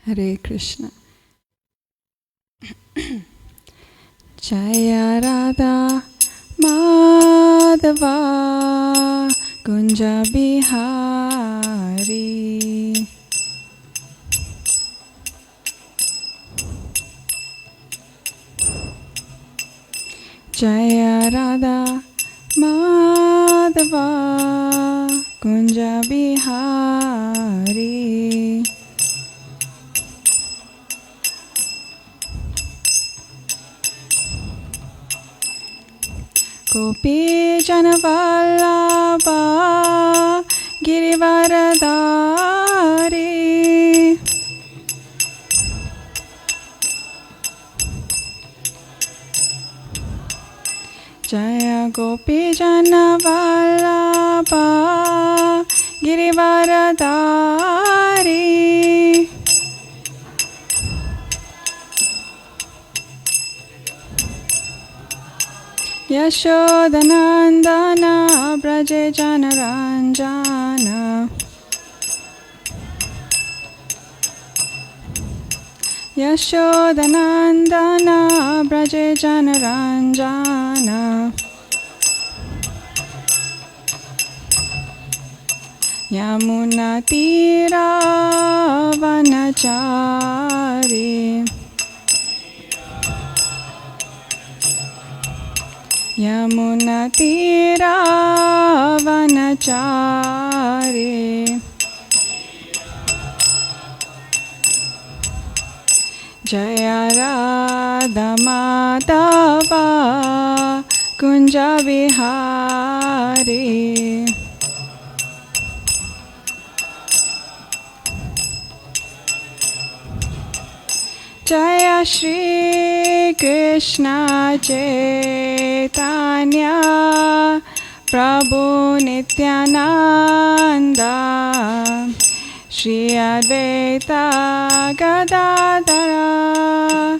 Hare Krishna. Jaya Radha Madhava Kunja Bihari. Jaya Radha Madhava Kunja Bihari. Gopi Janavallabha Girivaradari. Jaya Gopi Janavallabha Girivaradari. Yashodanandana Braje Janaranjana. Yashodanandana Braje Janaranjana. Yamuna Tira Vanachari. Yamuna Tira Vanachari. Jaya Radha Madhava Kunja Vihari. Jaya Shri Krishna Chaitanya Prabhu Nityananda Shri Advaita Gadadara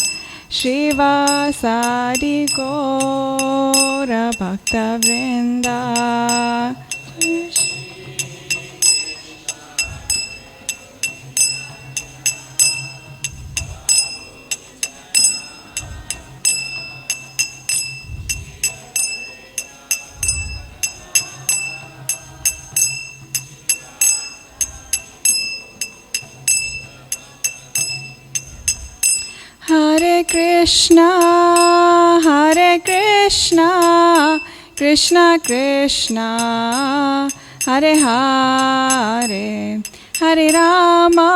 Shrivasadi Gaura Bhakta Vrinda. Hare Krishna, Krishna Krishna, Hare Hare, Hare Rama,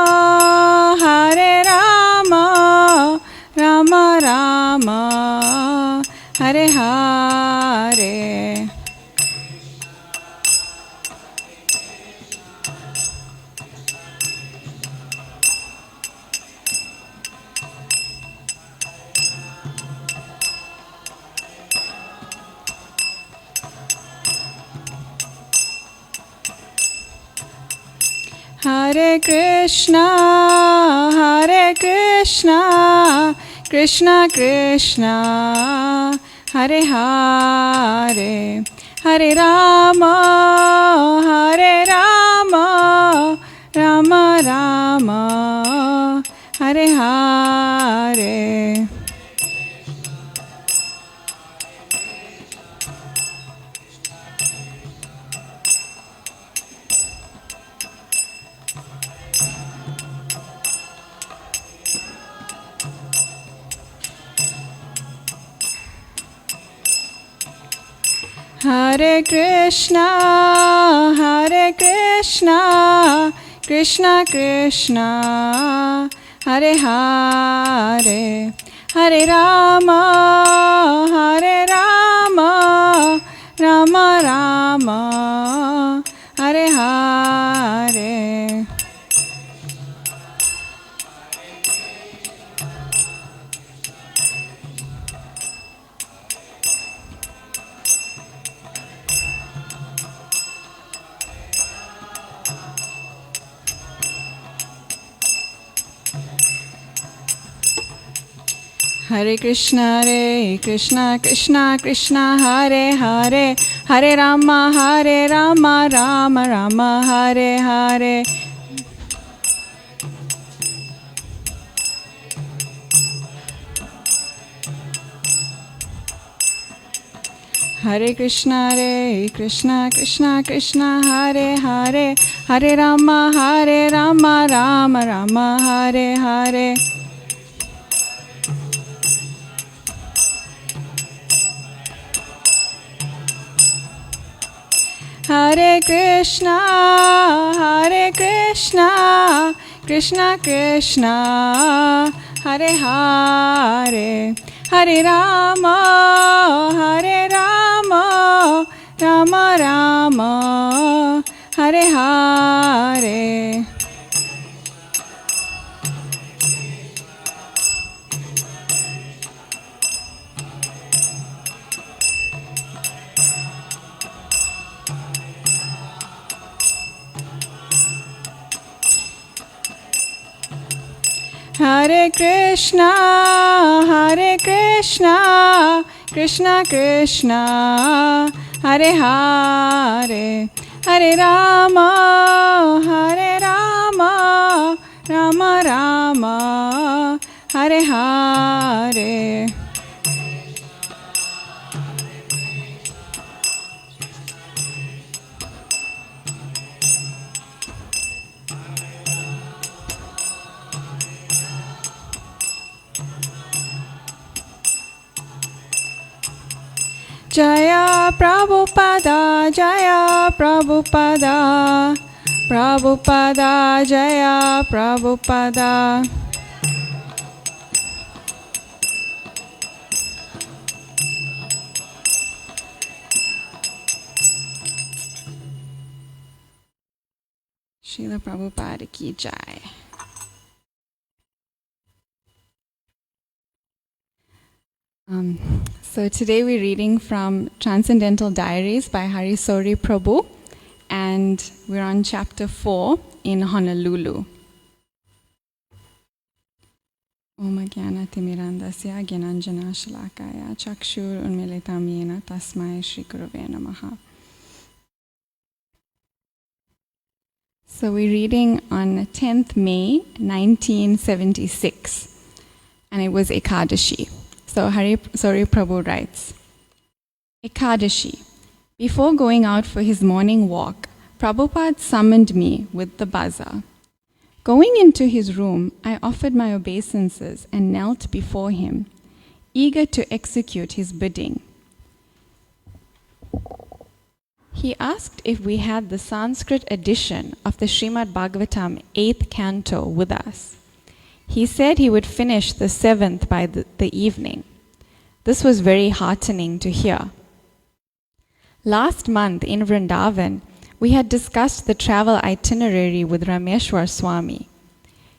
Rama Rama, Hare Hare. Hare Krishna, Krishna Krishna, Hare Hare, Hare Rama, Rama Rama, Hare Hare. Hare Krishna, Krishna Krishna, Hare Hare, Hare Rama, Rama Rama, Hare Hare. Hare Krishna, Krishna Krishna, Hare Hare, Hare Rama, Rama Rama, Hare Hare. Hare Krishna Krishna Krishna Hare Hare, Hare Rama Rama Rama Hare Hare. Hare Krishna Krishna Krishna Hare Hare, Hare Rama Rama Rama Hare Hare. Hare Krishna Krishna Krishna Hare Hare, Hare Rama Rama Rama Hare Hare. Jaya Prabhupada, Jaya Prabhupada, Prabhupada, Jaya Prabhupada. Srila Prabhupada ki jai. So today we're reading from Transcendental Diaries by Surabhi Prabhu, and we're on chapter 4 in Honolulu. Om Jnana Timirandasya Gyananjana Shalakaya Chakshur Unmilitam Yena Tasmai Shri Gurave Namaha. So we're reading on 10th May 1976, and it was Ekadashi. So Surabhi Prabhu writes, Ekadashi. Before going out for his morning walk, Prabhupada summoned me with the buzzer. Going into his room, I offered my obeisances and knelt before him, eager to execute his bidding. He asked if we had the Sanskrit edition of the Srimad Bhagavatam 8th canto with us. He said he would finish the 7th by the evening. This was very heartening to hear. Last month in Vrindavan, we had discussed the travel itinerary with Rameshwar Swami.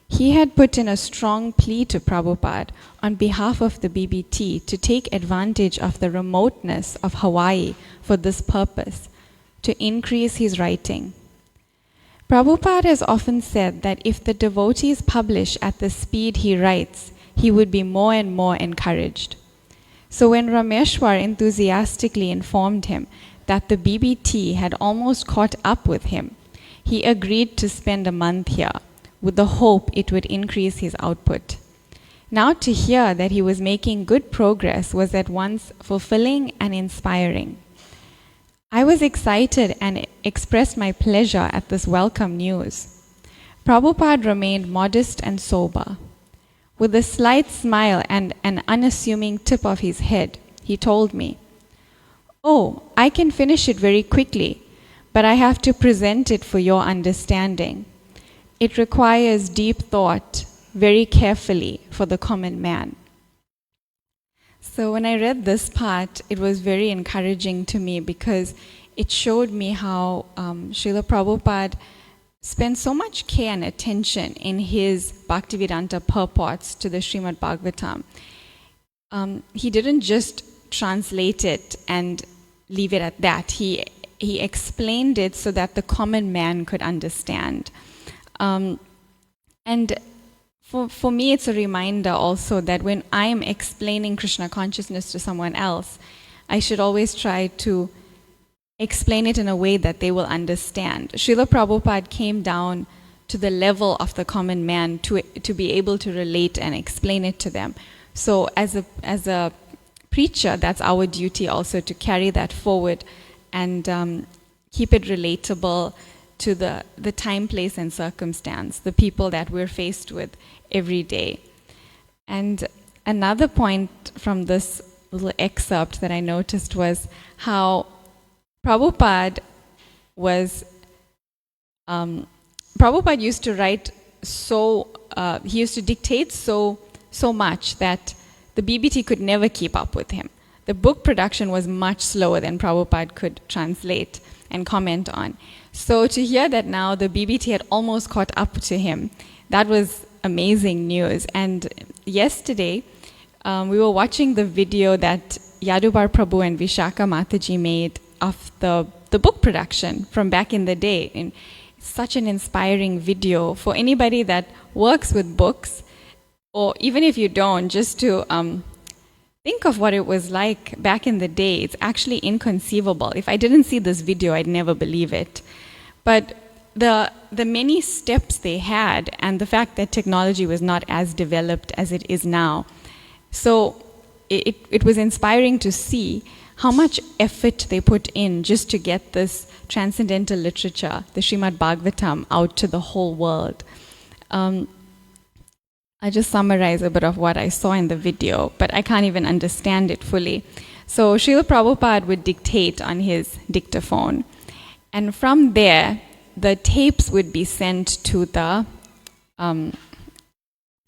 He had put in a strong plea to Prabhupada on behalf of the BBT to take advantage of the remoteness of Hawaii for this purpose, to increase his writing. Prabhupada has often said that if the devotees publish at the speed he writes, he would be more and more encouraged. So when Rameshwar enthusiastically informed him that the BBT had almost caught up with him, he agreed to spend a month here, with the hope it would increase his output. Now to hear that he was making good progress was at once fulfilling and inspiring. I was excited and expressed my pleasure at this welcome news. Prabhupada remained modest and sober. With a slight smile and an unassuming tip of his head, he told me, "Oh, I can finish it very quickly, but I have to present it for your understanding. It requires deep thought, very carefully, for the common man." So when I read this part, it was very encouraging to me because it showed me how Srila Prabhupada spent so much care and attention in his Bhaktivedanta purports to the Srimad Bhagavatam. He didn't just translate it and leave it at that. He explained it so that the common man could understand. And for me, it's a reminder also that when I am explaining Krishna consciousness to someone else, I should always try to explain it in a way that they will understand. Srila Prabhupada came down to the level of the common man to be able to relate and explain it to them. So as a preacher, that's our duty also to carry that forward and keep it relatable to the time, place, and circumstance, the people that we're faced with every day. And another point from this little excerpt that I noticed was how Prabhupada used to write he used to dictate so much that the BBT could never keep up with him. The book production was much slower than Prabhupada could translate and comment on. So to hear that now the BBT had almost caught up to him, that was amazing news. And yesterday, we were watching the video that Yadubar Prabhu and Vishaka Mataji made of the book production from back in the day. And such an inspiring video for anybody that works with books, or even if you don't, just to think of what it was like back in the day. It's actually inconceivable. If I didn't see this video, I'd never believe it. But the many steps they had, and the fact that technology was not as developed as it is now. So it was inspiring to see how much effort they put in just to get this transcendental literature, the Srimad Bhagavatam, out to the whole world. I just summarize a bit of what I saw in the video, but I can't even understand it fully. So Srila Prabhupada would dictate on his dictaphone, and from there, the tapes would be sent to the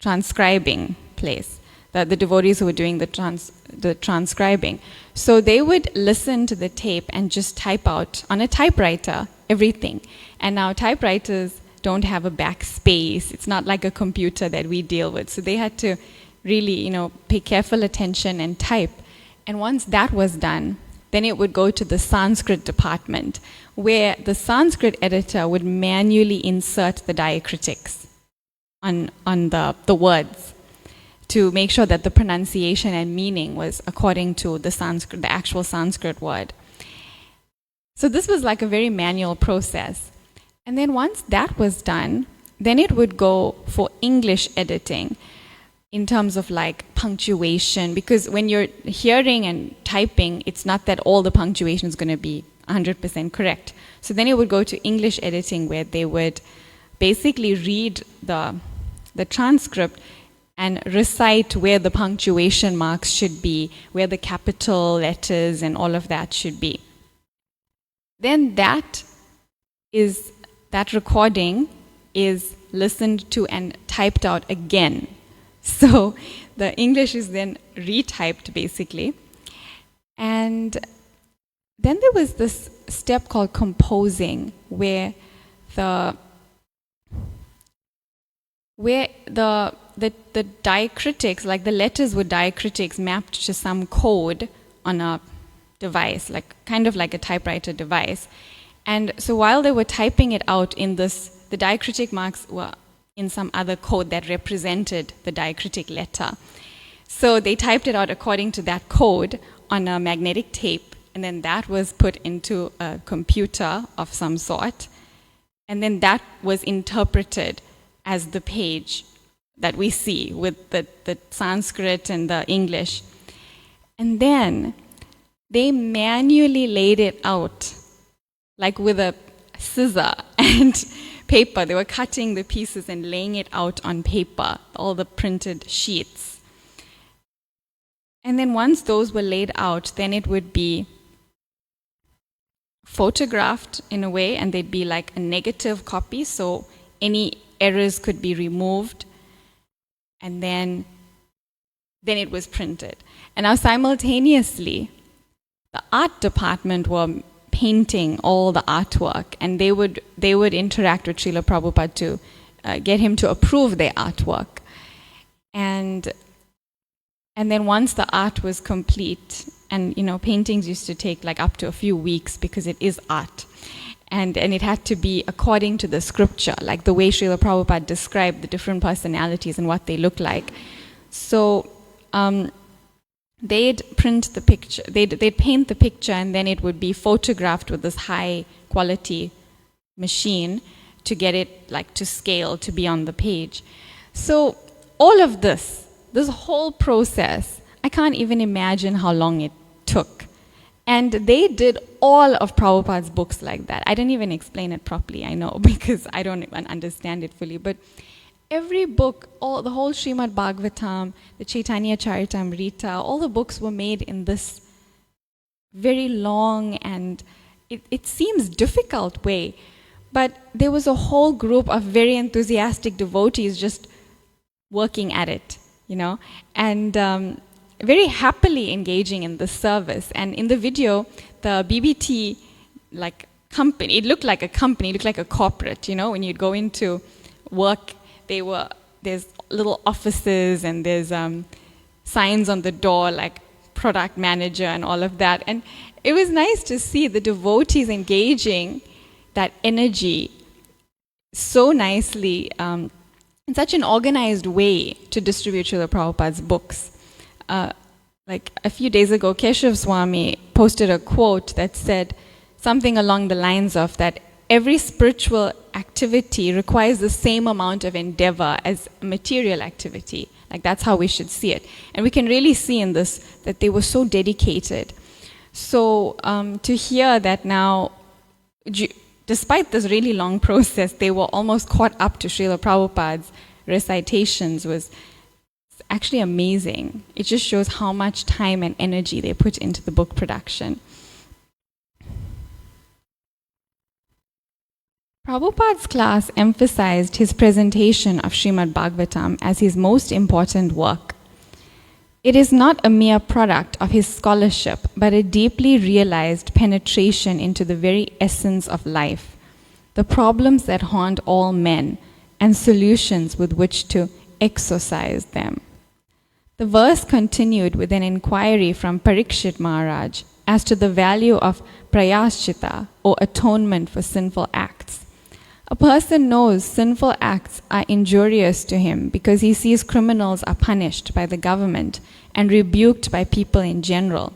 transcribing place, the devotees who were doing the transcribing. So they would listen to the tape and just type out on a typewriter everything. And now typewriters don't have a backspace. It's not like a computer that we deal with. So they had to really, pay careful attention and type. And once that was done, then it would go to the Sanskrit department, where the Sanskrit editor would manually insert the diacritics on the words to make sure that the pronunciation and meaning was according to the actual Sanskrit word. So this was like a very manual process. And then once that was done, then it would go for English editing in terms of like punctuation, because when you're hearing and typing, it's not that all the punctuation is going to be 100% correct. So then it would go to English editing, where they would basically read the transcript and recite where the punctuation marks should be, where the capital letters and all of that should be. Then that recording is listened to and typed out again. So the English is then retyped basically. And then there was this step called composing, where the diacritics, like the letters were diacritics mapped to some code on a device, kind of like a typewriter device. And so while they were typing it out in this, the diacritic marks were in some other code that represented the diacritic letter. So they typed it out according to that code on a magnetic tape, and then that was put into a computer of some sort, and then that was interpreted as the page that we see with the Sanskrit and the English. And then they manually laid it out, like with a scissor and paper. They were cutting the pieces and laying it out on paper, all the printed sheets. And then once those were laid out, then it would be photographed in a way, and they'd be like a negative copy, so any errors could be removed, and then it was printed. And now simultaneously, the art department were painting all the artwork, and they would interact with Srila Prabhupada to get him to approve their artwork. And then once the art was complete, and paintings used to take like up to a few weeks because it is art, and it had to be according to the scripture, like the way Srila Prabhupada described the different personalities and what they look like. So they'd print the picture, they'd paint the picture, and then it would be photographed with this high quality machine to get it like to scale to be on the page. So all of this whole process, I can't even imagine how long it took. And they did all of Prabhupada's books like that. I didn't even explain it properly, I know, because I don't even understand it fully. But every book, the whole Srimad Bhagavatam, the Chaitanya Charitamrita, all the books were made in this very long and it seems difficult way. But there was a whole group of very enthusiastic devotees just working at it, and very happily engaging in the service. And in the video, the BBT company, it looked like a company, it looked like a corporate, when you'd go into work, there's little offices and there's signs on the door like product manager and all of that. And it was nice to see the devotees engaging that energy so nicely in such an organized way to distribute Srila Prabhupada's books. Like a few days ago, Keshav Swami posted a quote that said something along the lines of that every spiritual activity requires the same amount of endeavor as material activity. Like that's how we should see it. And we can really see in this that they were so dedicated. So to hear that now, despite this really long process, they were almost caught up to Srila Prabhupada's recitations was actually amazing. It just shows how much time and energy they put into the book production. Prabhupada's class emphasized his presentation of Srimad Bhagavatam as his most important work. It is not a mere product of his scholarship, but a deeply realized penetration into the very essence of life, the problems that haunt all men, and solutions with which to exorcise them. The verse continued with an inquiry from Parikshit Maharaj as to the value of prayaschita, or atonement for sinful acts. A person knows sinful acts are injurious to him because he sees criminals are punished by the government and rebuked by people in general.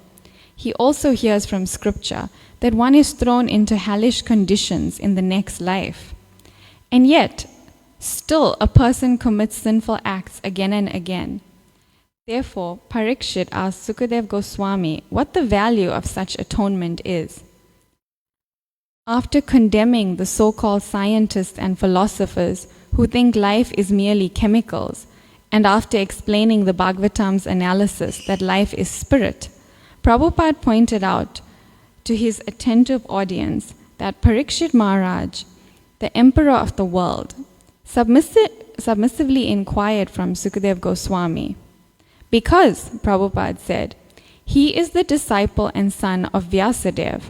He also hears from scripture that one is thrown into hellish conditions in the next life. And yet, still a person commits sinful acts again and again. Therefore, Parikshit asked Sukadev Goswami what the value of such atonement is. After condemning the so-called scientists and philosophers who think life is merely chemicals, and after explaining the Bhagavatam's analysis that life is spirit, Prabhupada pointed out to his attentive audience that Parikshit Maharaj, the emperor of the world, submissively inquired from Sukadev Goswami. Because, Prabhupada said, he is the disciple and son of Vyasadeva.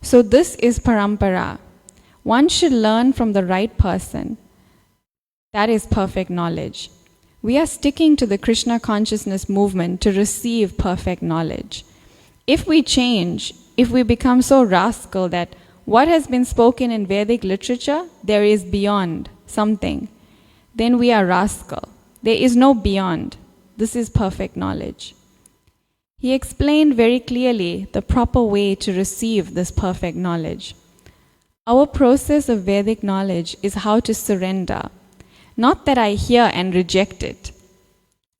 So this is parampara. One should learn from the right person. That is perfect knowledge. We are sticking to the Krishna consciousness movement to receive perfect knowledge. If we change, if we become so rascal that what has been spoken in Vedic literature, there is beyond something, then we are rascal. There is no beyond. This is perfect knowledge. He explained very clearly the proper way to receive this perfect knowledge. Our process of Vedic knowledge is how to surrender. Not that I hear and reject it.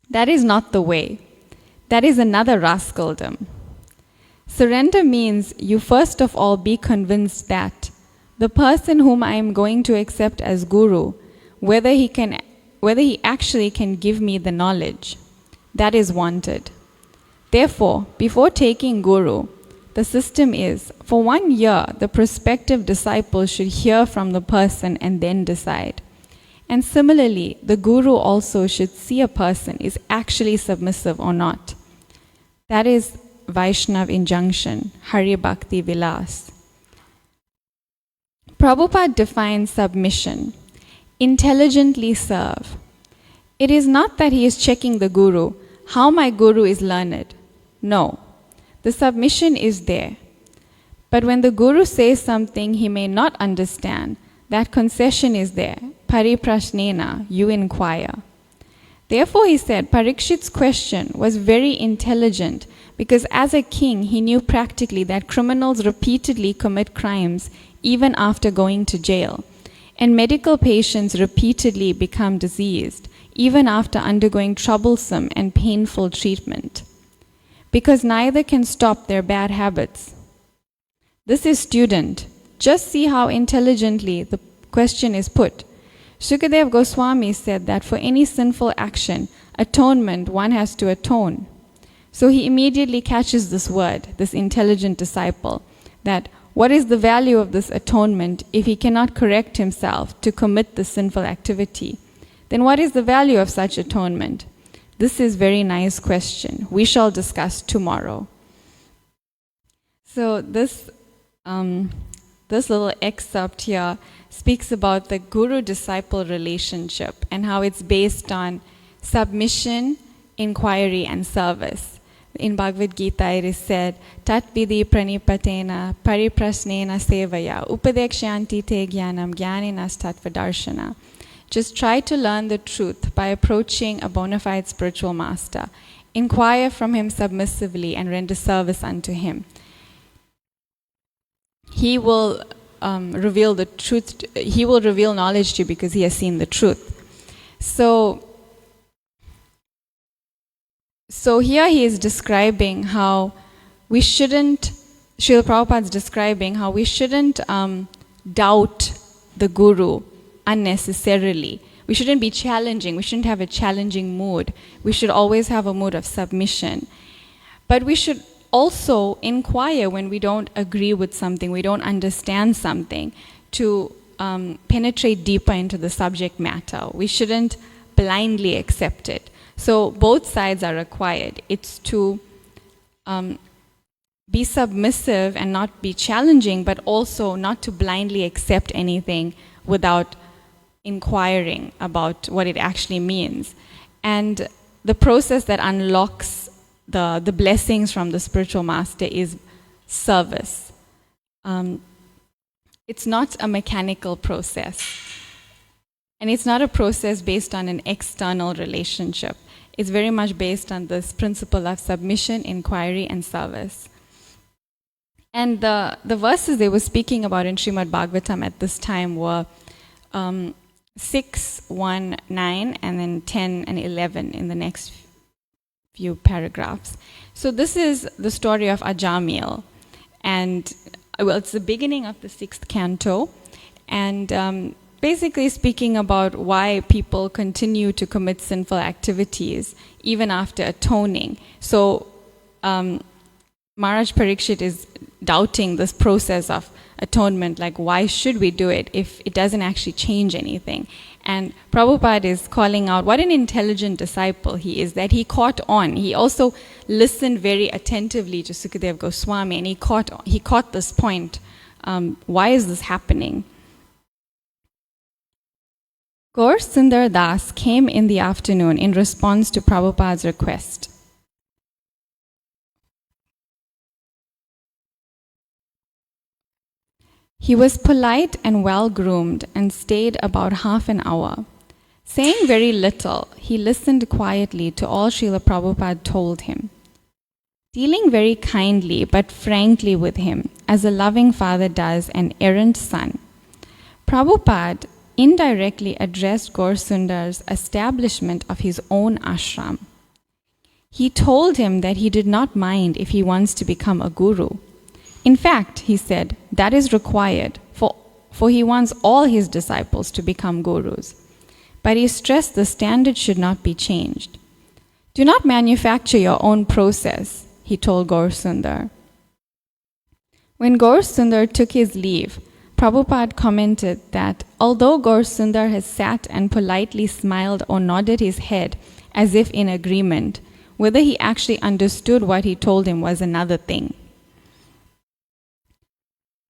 That is not the way. That is another rascaldom. Surrender means you first of all be convinced that the person whom I am going to accept as guru, whether he actually can give me the knowledge, that is wanted. Therefore, before taking guru, the system is, for 1 year, the prospective disciple should hear from the person and then decide. And similarly, the guru also should see a person is actually submissive or not. That is Vaishnav injunction, Hari Bhakti Vilas. Prabhupada defines submission, intelligently serve. It is not that he is checking the guru, how my guru is learned. No, the submission is there. But when the guru says something he may not understand, that concession is there. Pariprashnena, you inquire. Therefore, he said, Parikshit's question was very intelligent because as a king, he knew practically that criminals repeatedly commit crimes even after going to jail. And medical patients repeatedly become diseased even after undergoing troublesome and painful treatment. because neither can stop their bad habits. This is student. Just see how intelligently the question is put. Shukadev Goswami said that for any sinful action, atonement, one has to atone. So he immediately catches this word, this intelligent disciple, that what is the value of this atonement if he cannot correct himself to commit the sinful activity? Then what is the value of such atonement? This is a very nice question. We shall discuss tomorrow. So this little excerpt here speaks about the guru-disciple relationship and how it's based on submission, inquiry, and service. In Bhagavad Gita it is said, Tat vidhi pranipatena pariprasnena sevaya upadekshanti te jnanam jnaninas tattvadarshana. Just try to learn the truth by approaching a bona fide spiritual master. Inquire from him submissively and render service unto him. He will reveal the truth. He will reveal knowledge to you because he has seen the truth. So here he is describing how we shouldn't, Srila Prabhupada is describing how we shouldn't doubt the Guru unnecessarily. We shouldn't be challenging. We shouldn't have a challenging mood. We should always have a mood of submission. But we should also inquire when we don't agree with something, we don't understand something, to penetrate deeper into the subject matter. We shouldn't blindly accept it. So both sides are required. It's to be submissive and not be challenging, but also not to blindly accept anything without inquiring about what it actually means. And the process that unlocks the blessings from the spiritual master is service. It's not a mechanical process. And it's not a process based on an external relationship. It's very much based on this principle of submission, inquiry, and service. And the verses they were speaking about in Srimad Bhagavatam at this time were 6, 1, 9, and then 10 and 11 in the next few paragraphs. So this is the story of Ajamil. And well, it's the beginning of the 6th canto. And basically speaking about why people continue to commit sinful activities even after atoning. So Maharaj Parikshit is doubting this process of atonement, like why should we do it if it doesn't actually change anything? And Prabhupada is calling out what an intelligent disciple he is, that he caught on. He also listened very attentively to Sukadev Goswami, and he caught this point. Why is this happening? Gaur Sundar Das came in the afternoon in response to Prabhupada's request. He was polite and well-groomed and stayed about half an hour. Saying very little, he listened quietly to all Srila Prabhupada told him. Dealing very kindly but frankly with him, as a loving father does an errant son, Prabhupada indirectly addressed Gaur Sundar's establishment of his own ashram. He told him that he did not mind if he wants to become a guru. In fact, he said, that is required, for he wants all his disciples to become gurus. But he stressed the standard should not be changed. Do not manufacture your own process, he told Gaur Sundar. When Gaur Sundar took his leave, Prabhupada commented that although Gaur Sundar has sat and politely smiled or nodded his head as if in agreement, whether he actually understood what he told him was another thing.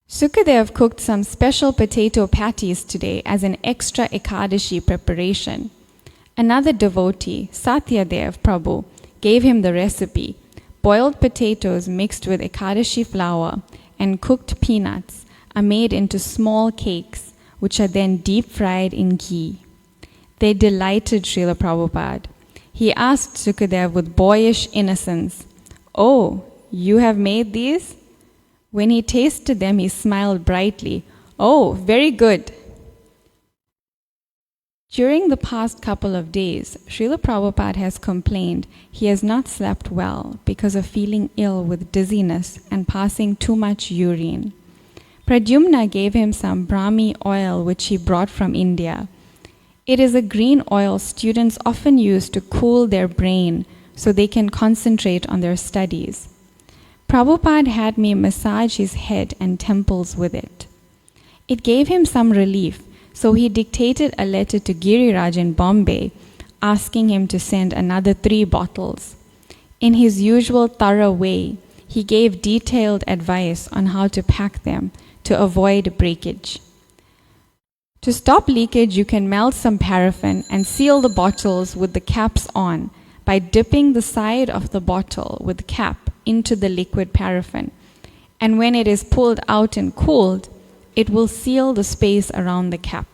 Sukadev cooked some special potato patties today as an extra Ekadashi preparation. Another devotee, Satyadev Prabhu, gave him the recipe: boiled potatoes mixed with Ekadashi flour and cooked peanuts are made into small cakes, which are then deep fried in ghee. They delighted Srila Prabhupada. He asked Sukadev with boyish innocence, "Oh, you have made these?" When he tasted them, he smiled brightly. "Oh, very good." During the past couple of days, Srila Prabhupada has complained he has not slept well because of feeling ill with dizziness and passing too much urine. Pradyumna gave him some Brahmi oil which he brought from India. It is a green oil students often use to cool their brain so they can concentrate on their studies. Prabhupada had me massage his head and temples with it. It gave him some relief, so he dictated a letter to Giriraj in Bombay, asking him to send another 3 bottles. In his usual thorough way, he gave detailed advice on how to pack them to avoid breakage. To stop leakage, you can melt some paraffin and seal the bottles with the caps on by dipping the side of the bottle with the cap into the liquid paraffin. And when it is pulled out and cooled, it will seal the space around the cap.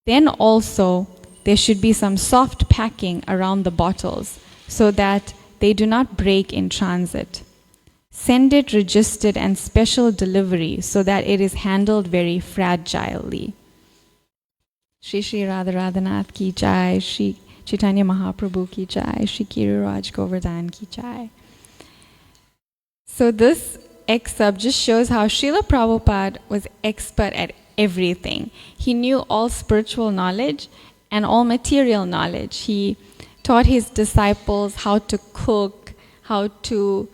Then also, there should be some soft packing around the bottles so that they do not break in transit. Send it registered and special delivery so that it is handled very fragilely. Shri Shri Radha Radhanath ki jai, Shri Chaitanya Mahaprabhu ki jai, Shri Giriraj Govardhan ki jai. So this excerpt just shows how Srila Prabhupada was expert at everything. He knew all spiritual knowledge and all material knowledge. He taught his disciples how to cook, how to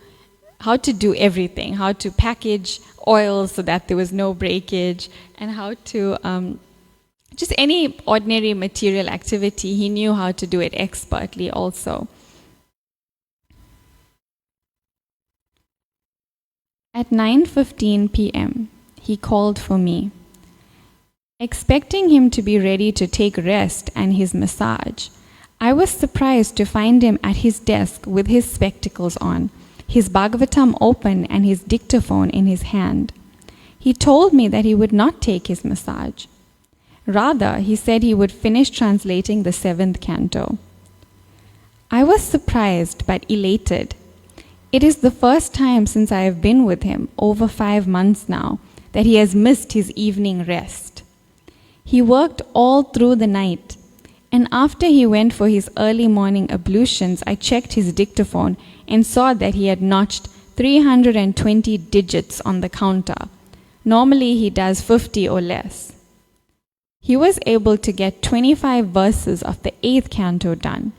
do everything, how to package oil so that there was no breakage, and how to just any ordinary material activity. He knew how to do it expertly also. At 9:15 p.m., he called for me. Expecting him to be ready to take rest and his massage, I was surprised to find him at his desk with his spectacles on, his Bhagavatam open and his dictaphone in his hand. He told me that he would not take his massage. Rather, he said he would finish translating the 7th canto. I was surprised but elated. It is the first time since I have been with him, over 5 months now, that he has missed his evening rest. He worked all through the night, and after he went for his early morning ablutions, I checked his dictaphone and saw that he had notched 320 digits on the counter. Normally he does 50 or less. He was able to get 25 verses of the 8th canto done.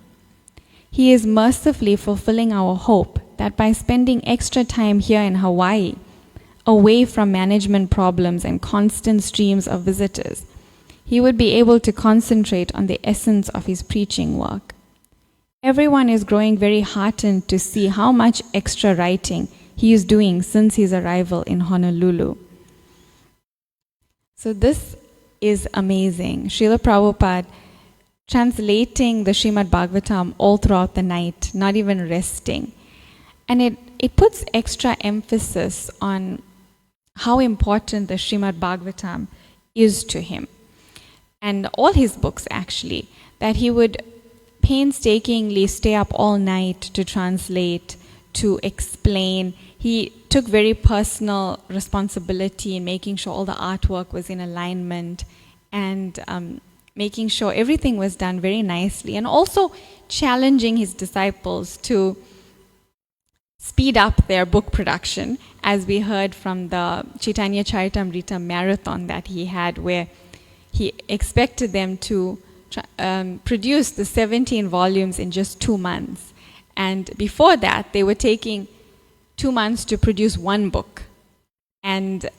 He is mercifully fulfilling our hope that by spending extra time here in Hawaii, away from management problems and constant streams of visitors, he would be able to concentrate on the essence of his preaching work. Everyone is growing very heartened to see how much extra writing he is doing since his arrival in Honolulu. So this is amazing. Srila Prabhupada translating the Srimad Bhagavatam all throughout the night, not even resting. And it puts extra emphasis on how important the Srimad Bhagavatam is to him. And all his books actually, that he would painstakingly stay up all night to translate, to explain. He took very personal responsibility in making sure all the artwork was in alignment and making sure everything was done very nicely, and also challenging his disciples to speed up their book production, as we heard from the Chaitanya Charitamrita marathon that he had, where he expected them to produce the 17 volumes in just 2 months. And before that, they were taking 2 months to produce 1 book. And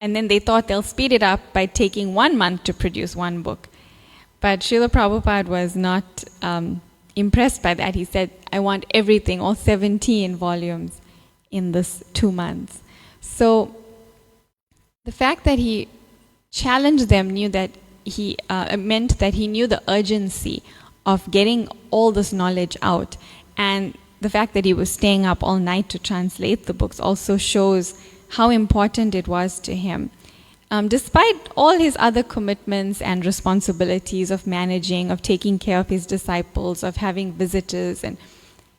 then they thought they'll speed it up by taking 1 month to produce 1 book. But Srila Prabhupada was not impressed by that. He said, I want everything, all 17 volumes in this 2 months. So the fact that he challenged them meant that he knew the urgency of getting all this knowledge out. And the fact that he was staying up all night to translate the books also shows how important it was to him. Despite all his other commitments and responsibilities of managing, of taking care of his disciples, of having visitors and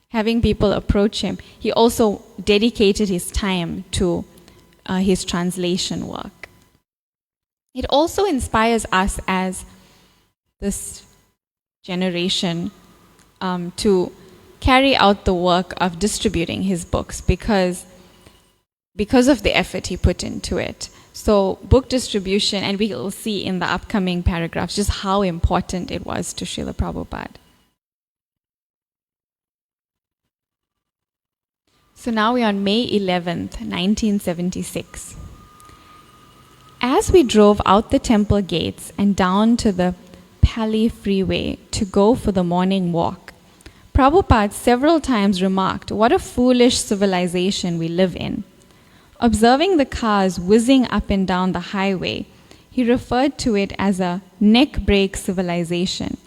having people approach him, he also dedicated his time to his translation work. It also inspires us as the this generation to carry out the work of distributing his books because of the effort he put into it. So book distribution, and we will see in the upcoming paragraphs just how important it was to Srila Prabhupada. So now we're on May 11th, 1976. As we drove out the temple gates and down to the Pali freeway to go for the morning walk, Prabhupada several times remarked what a foolish civilization we live in. Observing the cars whizzing up and down the highway, he referred to it as a neck-break civilization.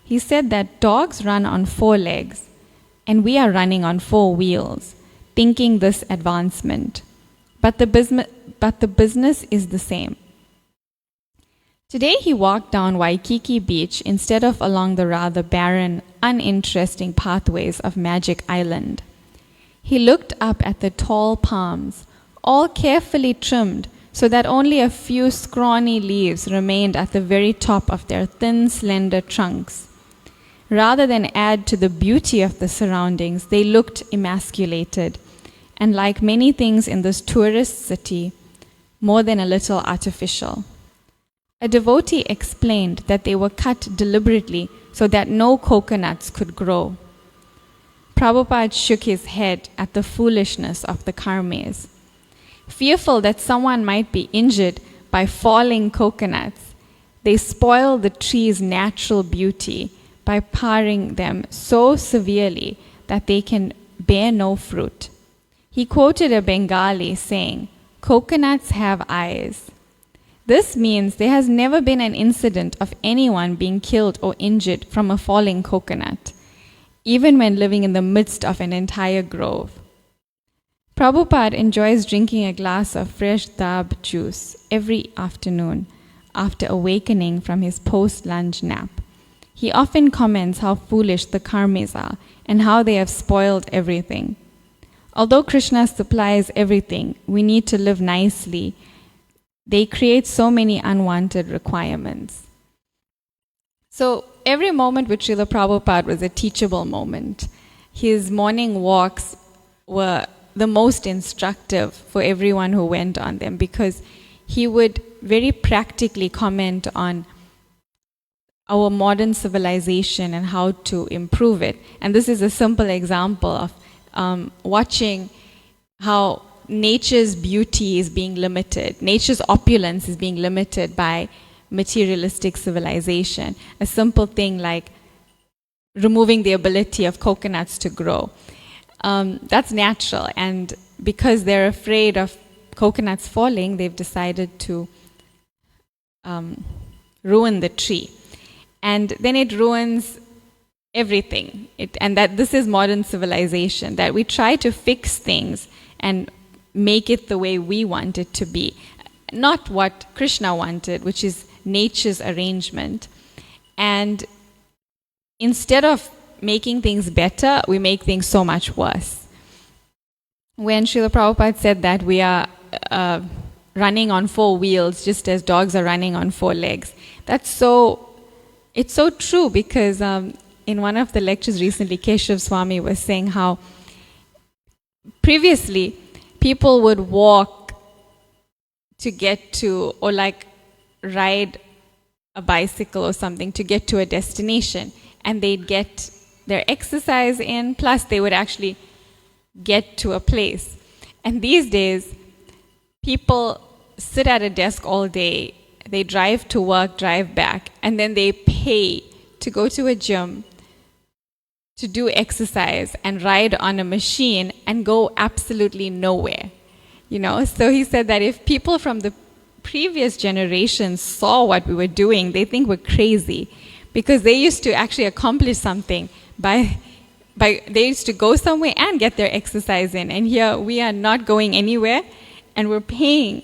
He said that dogs run on 4 legs, and we are running on 4 wheels, thinking this advancement. But the business is the same. Today he walked down Waikiki Beach instead of along the rather barren, uninteresting pathways of Magic Island. He looked up at the tall palms, all carefully trimmed so that only a few scrawny leaves remained at the very top of their thin, slender trunks. Rather than add to the beauty of the surroundings, they looked emasculated, and like many things in this tourist city, more than a little artificial. A devotee explained that they were cut deliberately so that no coconuts could grow. Prabhupada shook his head at the foolishness of the karmes. Fearful that someone might be injured by falling coconuts, they spoil the tree's natural beauty by paring them so severely that they can bear no fruit. He quoted a Bengali saying, "Coconuts have eyes." This means there has never been an incident of anyone being killed or injured from a falling coconut, even when living in the midst of an entire grove. Prabhupada enjoys drinking a glass of fresh dab juice every afternoon after awakening from his post-lunch nap. He often comments how foolish the karmis are and how they have spoiled everything. Although Krishna supplies everything, we need to live nicely. They create so many unwanted requirements. So every moment with Srila Prabhupada was a teachable moment. His morning walks were the most instructive for everyone who went on them because he would very practically comment on our modern civilization and how to improve it. And this is a simple example of watching how nature's beauty is being limited, nature's opulence is being limited by materialistic civilization. A simple thing like removing the ability of coconuts to grow. That's natural, and because they're afraid of coconuts falling, they've decided to ruin the tree. And then it ruins everything. And that this is modern civilization, that we try to fix things and make it the way we want it to be. Not what Krishna wanted, which is nature's arrangement. And instead of making things better, we make things so much worse. When Srila Prabhupada said that we are running on 4 wheels, just as dogs are running on 4 legs, it's so true, because in one of the lectures recently, Keshav Swami was saying how previously people would walk to get to, or like ride a bicycle or something to get to a destination, and they'd get their exercise in, plus they would actually get to a place. And these days, people sit at a desk all day, they drive to work, drive back, and then they pay to go to a gym, to do exercise and ride on a machine and go absolutely nowhere. So he said that if people from the previous generations saw what we were doing, they think we're crazy, because they used to actually accomplish something by they used to go somewhere and get their exercise in, and here we are not going anywhere, and we're paying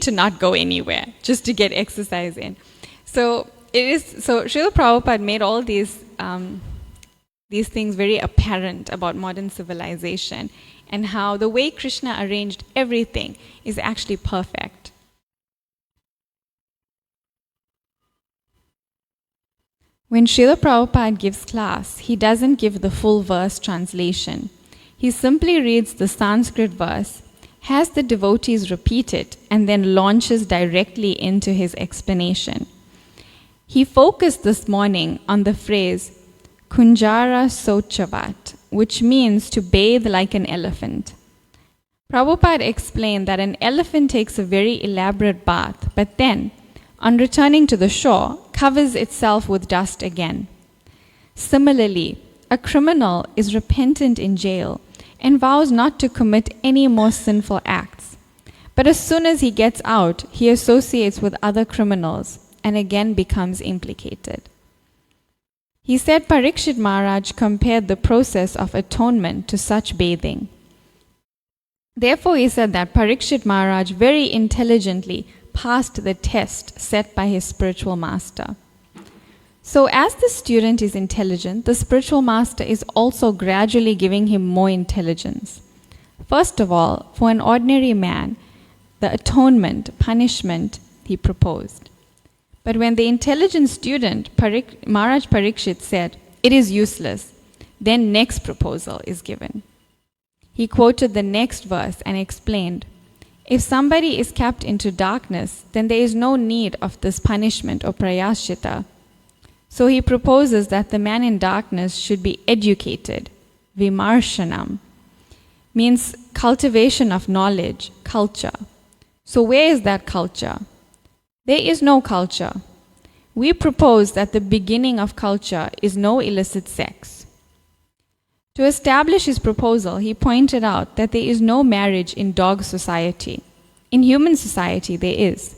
to not go anywhere just to get exercise in. So Srila Prabhupada made all these things very apparent about modern civilization, and how the way Krishna arranged everything is actually perfect. When Srila Prabhupada gives class, he doesn't give the full verse translation. He simply reads the Sanskrit verse, has the devotees repeat it, and then launches directly into his explanation. He focused this morning on the phrase, Kunjara Sochavat, which means to bathe like an elephant. Prabhupada explained that an elephant takes a very elaborate bath, but then, on returning to the shore, covers itself with dust again. Similarly, a criminal is repentant in jail and vows not to commit any more sinful acts. But as soon as he gets out, he associates with other criminals and again becomes implicated. He said Parikshit Maharaj compared the process of atonement to such bathing. Therefore, he said that Parikshit Maharaj very intelligently passed the test set by his spiritual master. So as the student is intelligent, the spiritual master is also gradually giving him more intelligence. First of all, for an ordinary man, the atonement, punishment, he proposed. But when the intelligent student, Maharaj Parikshit, said, it is useless, then next proposal is given. He quoted the next verse and explained, if somebody is kept into darkness, then there is no need of this punishment or prayashita. So he proposes that the man in darkness should be educated, vimarshanam, means cultivation of knowledge, culture. So where is that culture? There is no culture. We propose that the beginning of culture is no illicit sex. To establish his proposal, he pointed out that there is no marriage in dog society. In human society, there is.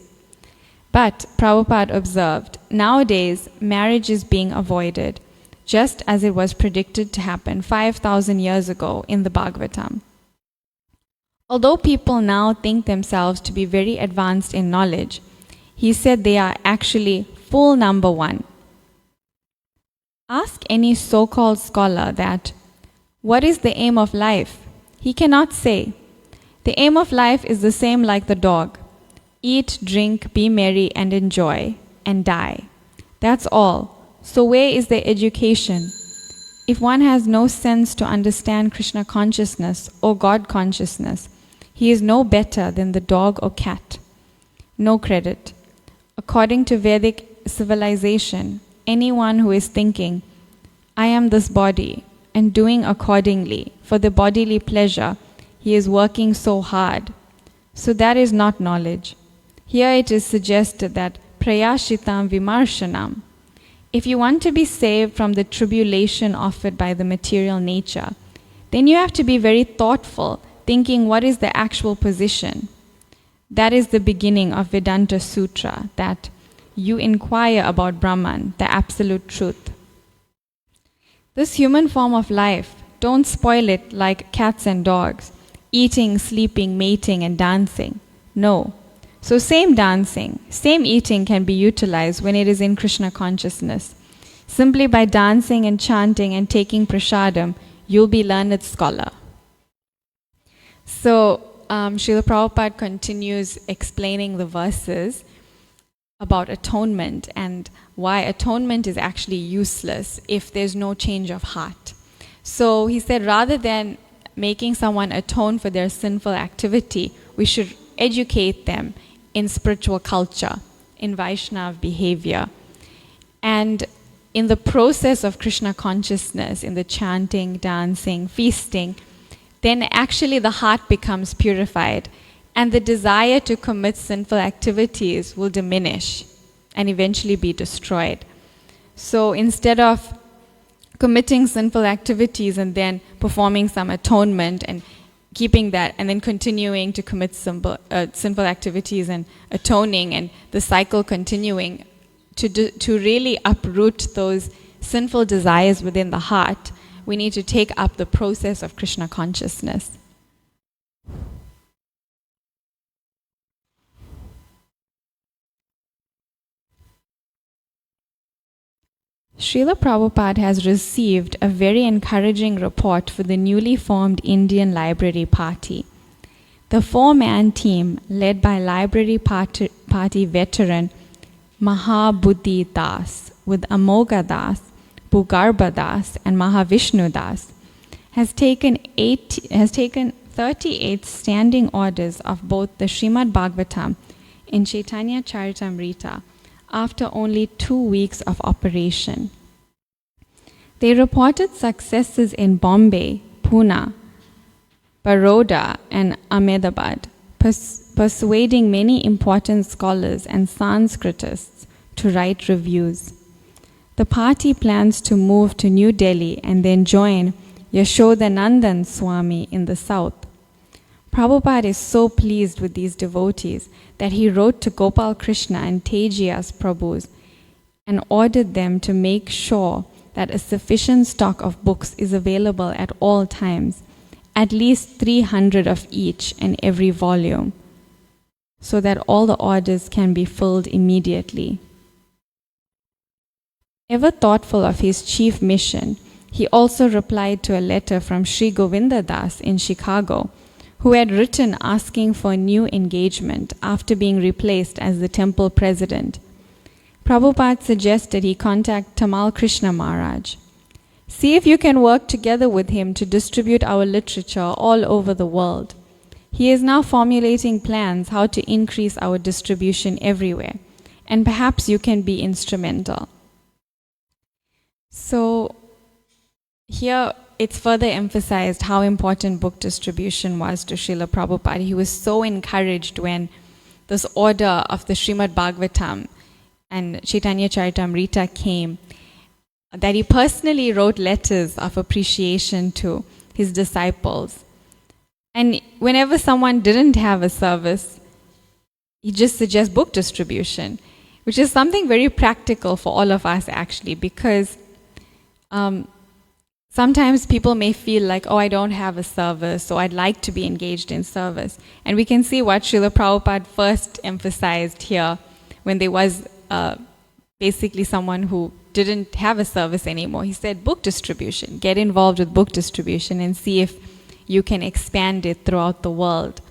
But, Prabhupada observed, nowadays marriage is being avoided, just as it was predicted to happen 5,000 years ago in the Bhagavatam. Although people now think themselves to be very advanced in knowledge, he said they are actually full number one. Ask any so-called scholar that, what is the aim of life? He cannot say. The aim of life is the same like the dog. Eat, drink, be merry, and enjoy, and die. That's all. So where is the education? If one has no sense to understand Krishna consciousness or God consciousness, he is no better than the dog or cat. No credit. According to Vedic civilization, anyone who is thinking, I am this body, and doing accordingly for the bodily pleasure, he is working so hard. So that is not knowledge. Here it is suggested that prayashitam vimarshanam. If you want to be saved from the tribulation offered by the material nature, then you have to be very thoughtful, thinking what is the actual position. That is the beginning of Vedanta Sutra, that you inquire about Brahman, the absolute truth. This human form of life, don't spoil it like cats and dogs, eating, sleeping, mating, and dancing. No. So same dancing, same eating can be utilized when it is in Krishna consciousness. Simply by dancing and chanting and taking prasadam, you'll be learned scholar. So Srila Prabhupada continues explaining the verses about atonement and why atonement is actually useless if there's no change of heart. So he said rather than making someone atone for their sinful activity, we should educate them in spiritual culture, in Vaishnav behavior. And in the process of Krishna consciousness, in the chanting, dancing, feasting, then actually the heart becomes purified and the desire to commit sinful activities will diminish and eventually be destroyed. So instead of committing sinful activities and then performing some atonement and keeping that and then continuing to commit sinful activities and atoning and the cycle continuing, to really uproot those sinful desires within the heart, we need to take up the process of Krishna consciousness. Srila Prabhupada has received a very encouraging report for the newly formed Indian Library Party. The 4-man team, led by Library Party veteran Mahabuddhi Das with Amoga Das, Bhugarbha Das, and Mahavishnu Das, has taken 38 standing orders of both the Srimad Bhagavatam and Chaitanya Charitamrita after only 2 weeks of operation. They reported successes in Bombay, Pune, Baroda, and Ahmedabad, persuading many important scholars and Sanskritists to write reviews. The party plans to move to New Delhi and then join Yashodanandan Swami in the south. Prabhupada is so pleased with these devotees that he wrote to Gopal Krishna and Tejas Prabhus and ordered them to make sure that a sufficient stock of books is available at all times, at least 300 of each and every volume, so that all the orders can be filled immediately. Ever thoughtful of his chief mission, he also replied to a letter from Sri Govinda Das in Chicago, who had written asking for a new engagement after being replaced as the temple president. Prabhupada suggested he contact Tamal Krishna Maharaj. See if you can work together with him to distribute our literature all over the world. He is now formulating plans how to increase our distribution everywhere, and perhaps you can be instrumental. So here it's further emphasized how important book distribution was to Srila Prabhupada. He was so encouraged when this order of the Srimad Bhagavatam and Chaitanya Charitamrita came, that he personally wrote letters of appreciation to his disciples. And whenever someone didn't have a service, he just suggests book distribution, which is something very practical for all of us actually, because sometimes people may feel like, oh, I don't have a service, so I'd like to be engaged in service. And we can see what Srila Prabhupada first emphasized here when there was basically someone who didn't have a service anymore. He said book distribution, get involved with book distribution and see if you can expand it throughout the world.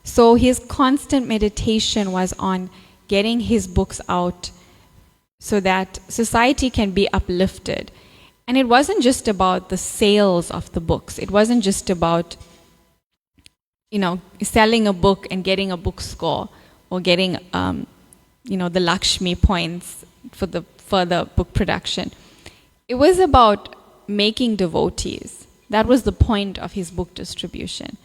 So his constant meditation was on getting his books out so that society can be uplifted. And it wasn't just about the sales of the books. It wasn't just about, selling a book and getting a book score or getting, the Lakshmi points for the further book production. It was about making devotees. That was the point of his book distribution.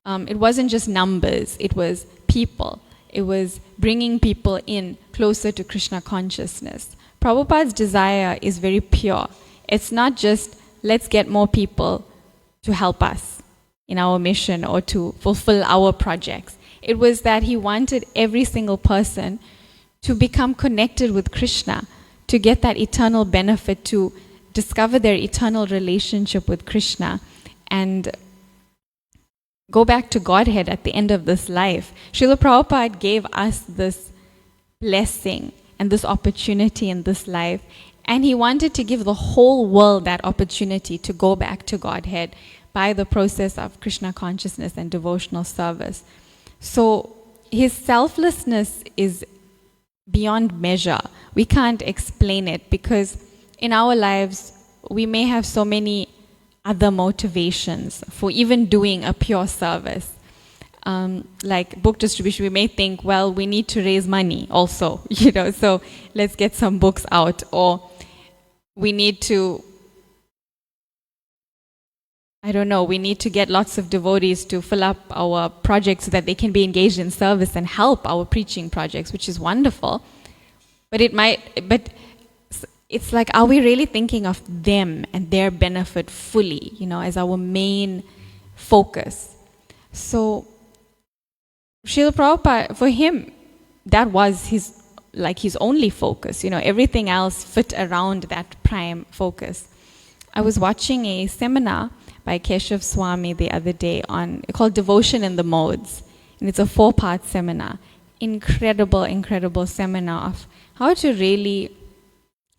It wasn't just numbers. It was people. It was bringing people in closer to Krishna consciousness. Prabhupada's desire is very pure. It's not just, let's get more people to help us in our mission or to fulfill our projects. It was that he wanted every single person to become connected with Krishna, to get that eternal benefit, to discover their eternal relationship with Krishna and go back to Godhead at the end of this life. Srila Prabhupada gave us this blessing and this opportunity in this life. And he wanted to give the whole world that opportunity to go back to Godhead by the process of Krishna consciousness and devotional service. So his selflessness is beyond measure. We can't explain it because in our lives, we may have so many other motivations for even doing a pure service. Like book distribution, we may think, well, we need to raise money also, so let's get some books out, or we need to, we need to get lots of devotees to fill up our projects so that they can be engaged in service and help our preaching projects, which is wonderful. But it's like, are we really thinking of them and their benefit fully, as our main focus? So Srila Prabhupada, for him, that was his only focus. Everything else fit around that prime focus. I was watching a seminar by Keshav Swami the other day called Devotion in the Modes. And it's a 4-part seminar. Incredible seminar of how to really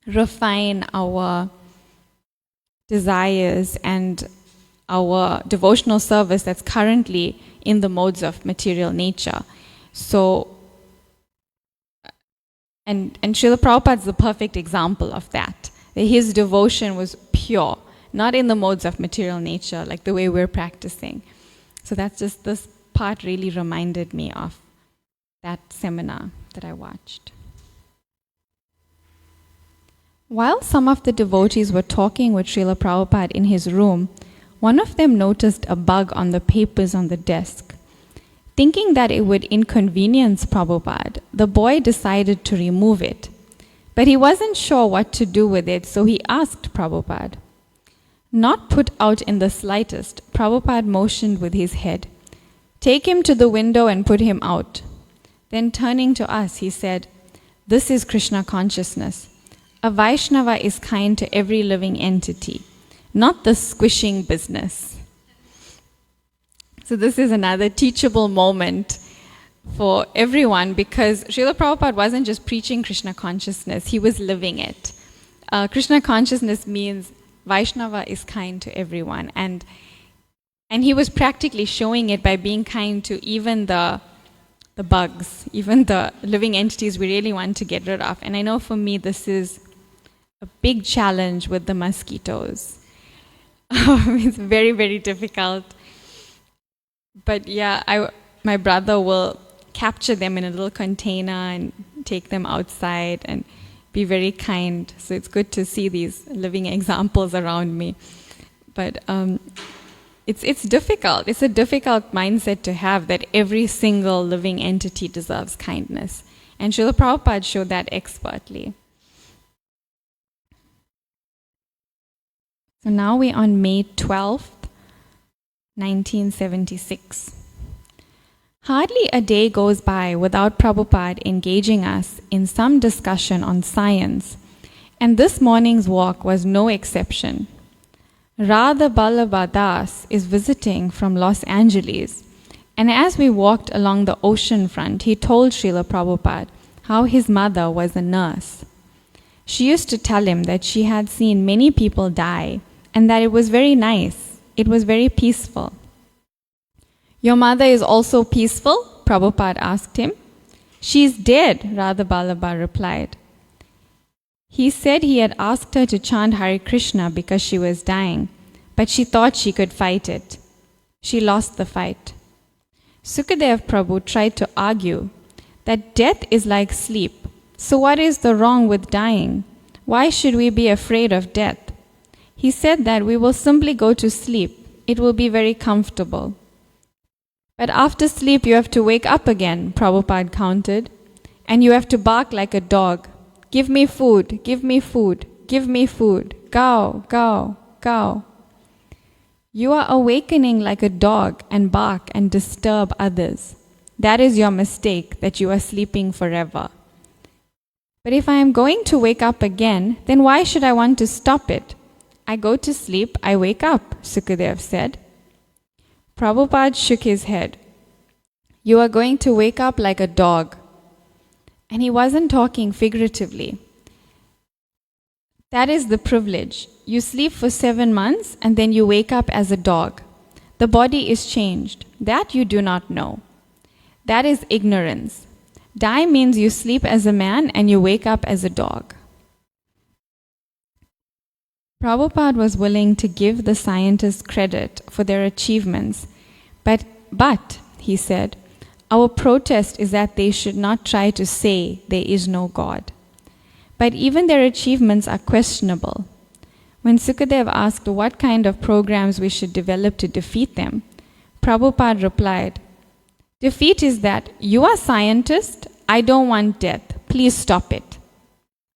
refine our desires and our devotional service that's currently in the modes of material nature. So, And Srila Prabhupada is the perfect example of that. His devotion was pure, not in the modes of material nature, like the way we're practicing. So that's just, this part really reminded me of that seminar that I watched. While some of the devotees were talking with Srila Prabhupada in his room, one of them noticed a bug on the papers on the desk. Thinking that it would inconvenience Prabhupada, the boy decided to remove it. But he wasn't sure what to do with it, so he asked Prabhupada. Not put out in the slightest, Prabhupada motioned with his head. Take him to the window and put him out. Then turning to us, he said, this is Krishna consciousness. A Vaishnava is kind to every living entity, not the squishing business. So this is another teachable moment for everyone, because Srila Prabhupada wasn't just preaching Krishna consciousness, he was living it. Krishna consciousness means Vaishnava is kind to everyone. And he was practically showing it by being kind to even the bugs, even the living entities we really want to get rid of. And I know for me this is a big challenge with the mosquitoes. It's very, very difficult. But yeah, my brother will capture them in a little container and take them outside and be very kind. So it's good to see these living examples around me. But it's difficult. It's a difficult mindset to have, that every single living entity deserves kindness. And Srila Prabhupada showed that expertly. So now we're on May 12th, 1976. Hardly a day goes by without Prabhupada engaging us in some discussion on science, and this morning's walk was no exception. Radha Ballabha Das is visiting from Los Angeles, and as we walked along the ocean front, he told Srila Prabhupada how his mother was a nurse. She used to tell him that she had seen many people die, and that it was very nice. It was very peaceful. Your mother is also peaceful? Prabhupada asked him. She's dead, Radha Ballabha replied. He said he had asked her to chant Hare Krishna because she was dying, but she thought she could fight it. She lost the fight. Sukadev Prabhu tried to argue that death is like sleep. So what is the wrong with dying? Why should we be afraid of death? He said that we will simply go to sleep. It will be very comfortable. But after sleep you have to wake up again, Prabhupada countered, and you have to bark like a dog. Give me food, give me food, give me food. Gao, gao, gao. You are awakening like a dog and bark and disturb others. That is your mistake, that you are sleeping forever. But if I am going to wake up again, then why should I want to stop it? I go to sleep, I wake up, Sukadev said. Prabhupada shook his head. You are going to wake up like a dog. And he wasn't talking figuratively. That is the privilege. You sleep for 7 months and then you wake up as a dog. The body is changed. That you do not know. That is ignorance. Die means you sleep as a man and you wake up as a dog. Prabhupada was willing to give the scientists credit for their achievements, but, he said, our protest is that they should not try to say there is no God. But even their achievements are questionable. When Sukadev asked what kind of programs we should develop to defeat them, Prabhupada replied, defeat is that you are scientist, I don't want death, please stop it.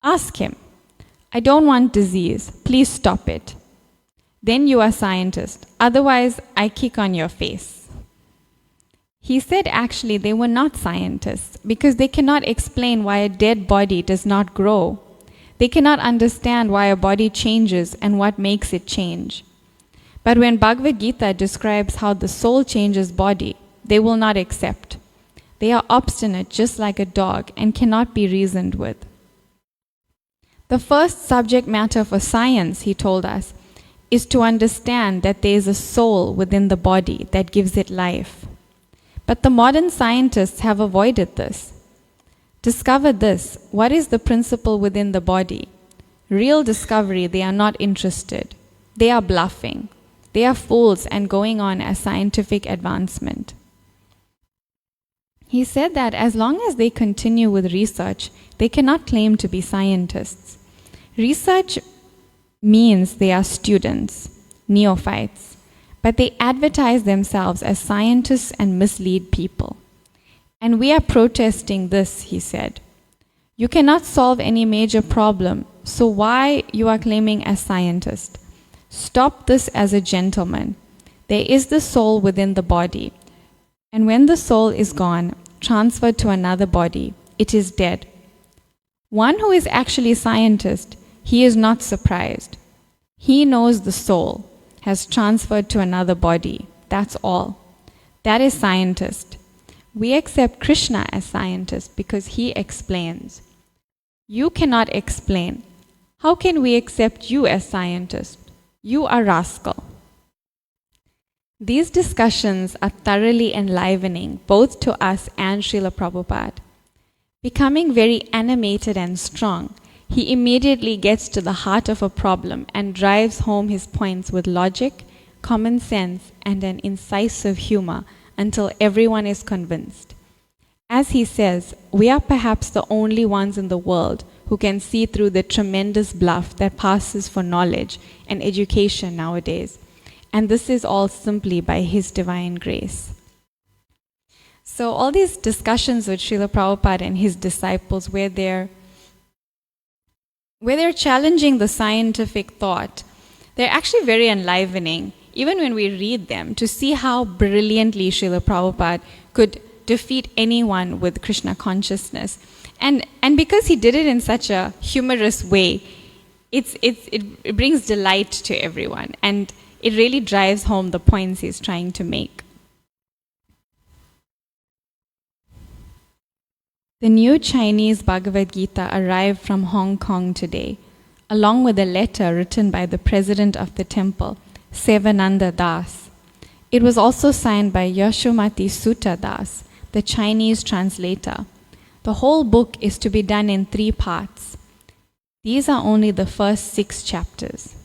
Ask him. I don't want disease, please stop it. Then you are scientist, otherwise I kick on your face. He said actually they were not scientists because they cannot explain why a dead body does not grow. They cannot understand why a body changes and what makes it change. But when Bhagavad Gita describes how the soul changes body, they will not accept. They are obstinate just like a dog and cannot be reasoned with. The first subject matter for science, he told us, is to understand that there is a soul within the body that gives it life. But the modern scientists have avoided this. Discover this. What is the principle within the body? Real discovery, they are not interested. They are bluffing. They are fools and going on as scientific advancement. He said that as long as they continue with research, they cannot claim to be scientists. Research means they are students, neophytes, but they advertise themselves as scientists and mislead people. And we are protesting this, he said. You cannot solve any major problem, so why you are claiming as scientist? Stop this as a gentleman. There is the soul within the body, and when the soul is gone, transferred to another body, it is dead. One who is actually scientist, he is not surprised. He knows the soul has transferred to another body. That's all. That is scientist. We accept Krishna as scientist because he explains. You cannot explain. How can we accept you as scientist? You are rascal. These discussions are thoroughly enlivening both to us and Srila Prabhupada. Becoming very animated and strong, he immediately gets to the heart of a problem and drives home his points with logic, common sense, and an incisive humor until everyone is convinced. As he says, we are perhaps the only ones in the world who can see through the tremendous bluff that passes for knowledge and education nowadays. And this is all simply by his divine grace. So all these discussions with Srila Prabhupada and his disciples where they're challenging the scientific thought, they're actually very enlivening, even when we read them, to see how brilliantly Srila Prabhupada could defeat anyone with Krishna consciousness. And because he did it in such a humorous way, it brings delight to everyone. And it really drives home the points he's trying to make. The new Chinese Bhagavad Gita arrived from Hong Kong today, along with a letter written by the president of the temple, Sevananda Das. It was also signed by Yashomati Sutta Das, the Chinese translator. The whole book is to be done in 3 parts. These are only the first 6 chapters.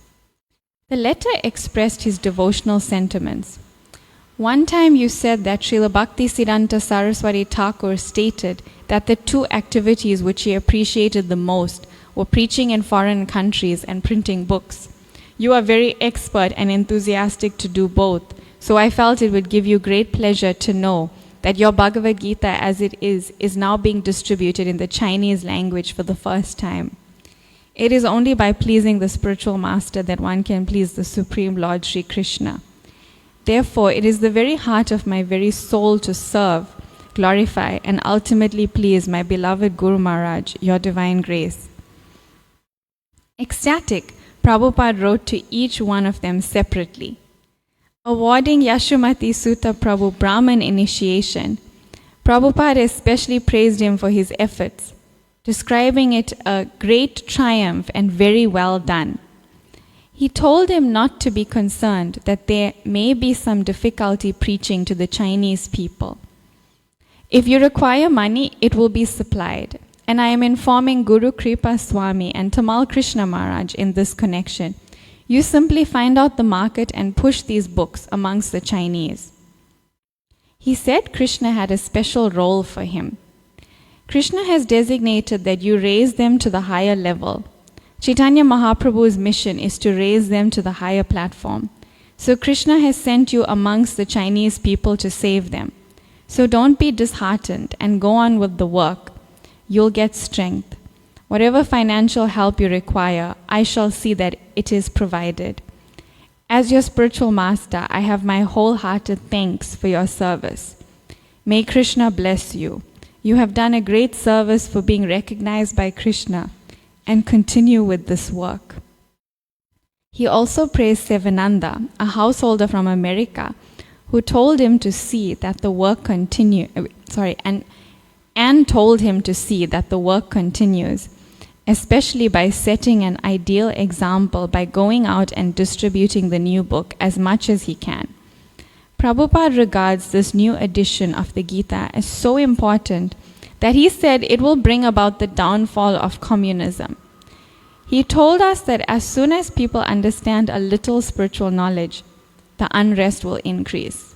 The letter expressed his devotional sentiments. One time you said that Srila Bhaktisiddhanta Saraswati Thakur stated that the 2 activities which he appreciated the most were preaching in foreign countries and printing books. You are very expert and enthusiastic to do both, so I felt it would give you great pleasure to know that your Bhagavad Gita as it is now being distributed in the Chinese language for the first time. It is only by pleasing the spiritual master that one can please the Supreme Lord Sri Krishna. Therefore, it is the very heart of my very soul to serve, glorify, and ultimately please my beloved Guru Maharaj, your divine grace. Ecstatic, Prabhupada wrote to each one of them separately. Awarding Yashomati Sutta Prabhu Brahman initiation, Prabhupada especially praised him for his efforts, describing it a great triumph and very well done. He told him not to be concerned that there may be some difficulty preaching to the Chinese people. If you require money, it will be supplied. And I am informing Guru Kripa Swami and Tamal Krishna Maharaj in this connection. You simply find out the market and push these books amongst the Chinese. He said Krishna had a special role for him. Krishna has designated that you raise them to the higher level. Chaitanya Mahaprabhu's mission is to raise them to the higher platform. So Krishna has sent you amongst the Chinese people to save them. So don't be disheartened and go on with the work. You'll get strength. Whatever financial help you require, I shall see that it is provided. As your spiritual master, I have my wholehearted thanks for your service. May Krishna bless you. You have done a great service for being recognized by Krishna, and continue with this work. He also praised Sevananda, a householder from America, who told him to see that the work and told him to see that the work continues, especially by setting an ideal example by going out and distributing the new book as much as he can. Prabhupada regards this new edition of the Gita as so important that he said it will bring about the downfall of communism. He told us that as soon as people understand a little spiritual knowledge, the unrest will increase.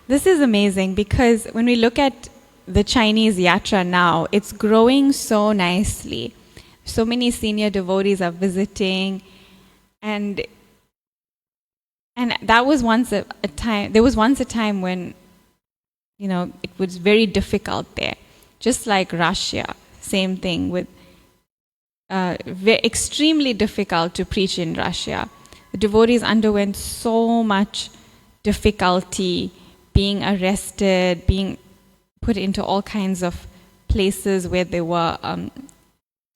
This is amazing because when we look at the Chinese yatra now, it's growing so nicely. So many senior devotees are visiting, and that was once a time. There was once a time when, it was very difficult there. Just like Russia, same thing with extremely difficult to preach in Russia. The devotees underwent so much difficulty, being arrested, being put into all kinds of places where they were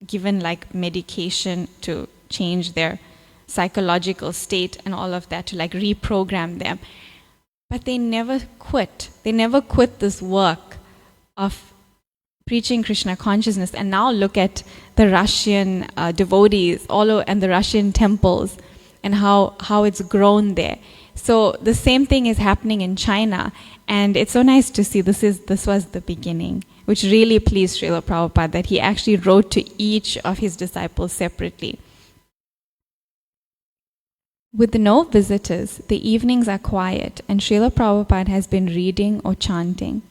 given like medication to change their psychological state and all of that, to like reprogram them. But they never quit. They never quit this work of preaching Krishna consciousness. And now look at the Russian devotees and the Russian temples and how it's grown there. So the same thing is happening in China, and it's so nice to see this was the beginning, which really pleased Srila Prabhupada, that he actually wrote to each of his disciples separately. With no visitors, the evenings are quiet, and Srila Prabhupada has been reading or chanting.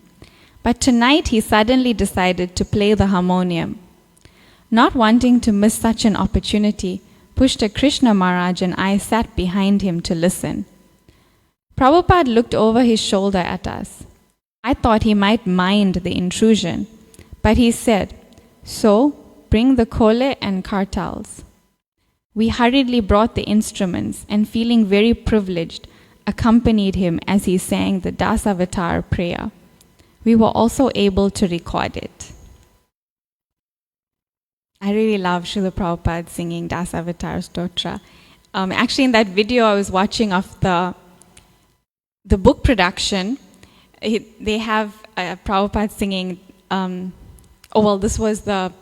But tonight he suddenly decided to play the harmonium. Not wanting to miss such an opportunity, Pushta Krishna Maharaj and I sat behind him to listen. Prabhupada looked over his shoulder at us. I thought he might mind the intrusion, but he said, "So, bring the kole and kartals." We hurriedly brought the instruments and, feeling very privileged, accompanied him as he sang the Dasavatar prayer. We were also able to record it. I really love Srila Prabhupada singing Dasavatar Stotra. Actually, in that video I was watching of the book production, they have Prabhupada singing, this was the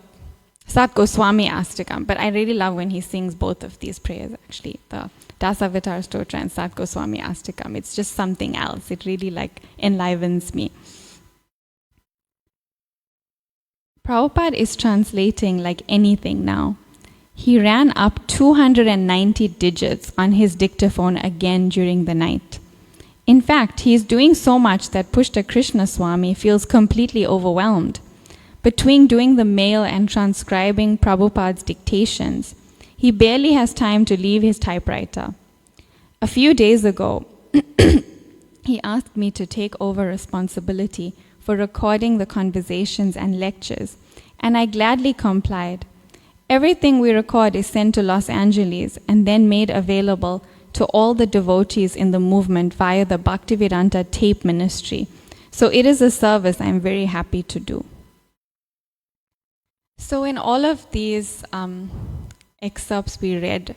Sat Goswami Astakam, but I really love when he sings both of these prayers, actually, the Dasavatar Stotra and Sat Goswami Astakam. It's just something else. It really enlivens me. Prabhupada is translating like anything now. He ran up 290 digits on his dictaphone again during the night. In fact, he is doing so much that Pushta Krishna Swami feels completely overwhelmed. Between doing the mail and transcribing Prabhupada's dictations, he barely has time to leave his typewriter. A few days ago, he asked me to take over responsibility for recording the conversations and lectures, and I gladly complied. Everything we record is sent to Los Angeles and then made available to all the devotees in the movement via the Bhaktivedanta tape ministry. So it is a service I'm very happy to do. So in all of these excerpts we read